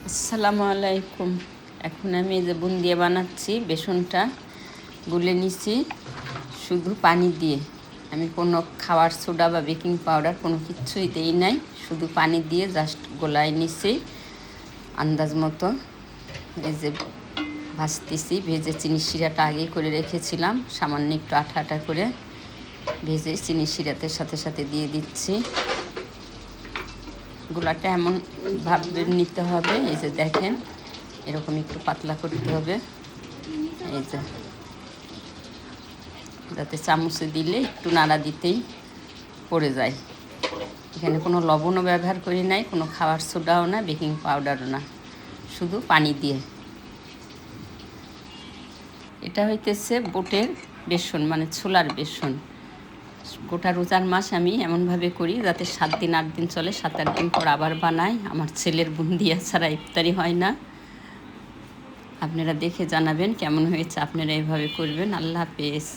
আসসালামু আলাইকুম। এখন আমি এই যে বুন্দিয়া বানাচ্ছি। বেসনটা গুলে নিছি শুধু পানি দিয়ে। আমি কোনো খাবার সোডা বা বেকিং পাউডার কোনো কিছুই দেই নাই, শুধু পানি দিয়ে জাস্ট গোলায় নিছি আন্দাজ মতো। এই যে ভাজতেছি, ভেজে চিনি শিরাটা আগেই করে রেখেছিলাম, সামান্য একটু আঠা আঠা করে ভেজে চিনি শিরাতে সাথে সাথে দিয়ে দিচ্ছি। গোলাটা এমন ভাবে নিতে হবে, এই যে দেখেন এরকম একটু পাতলা করতে হবে, এই যে যাতে চামচে দিলে একটু নাড়া দিতেই পড়ে যায়। এখানে কোনো লবণও ব্যবহার করি নাই, কোনো খাবার সোডাও না, বেকিং পাউডারও না, শুধু পানি দিয়ে। এটা হইতেছে বুটের বেসন, মানে ছোলার বেসন। গোটা রোজার মাস আমি এমনভাবে করি যাতে 7 দিন 8 দিন চলে, 7-8 দিন পর আবার বানাই। আমার ছেলের বুন্দিয়া ছাড়া ইফতারি হয় না। আপনারা দেখে জানাবেন কেমন হয়েছে, আপনারা এভাবে করবেন। আল্লাহ হাফেজ।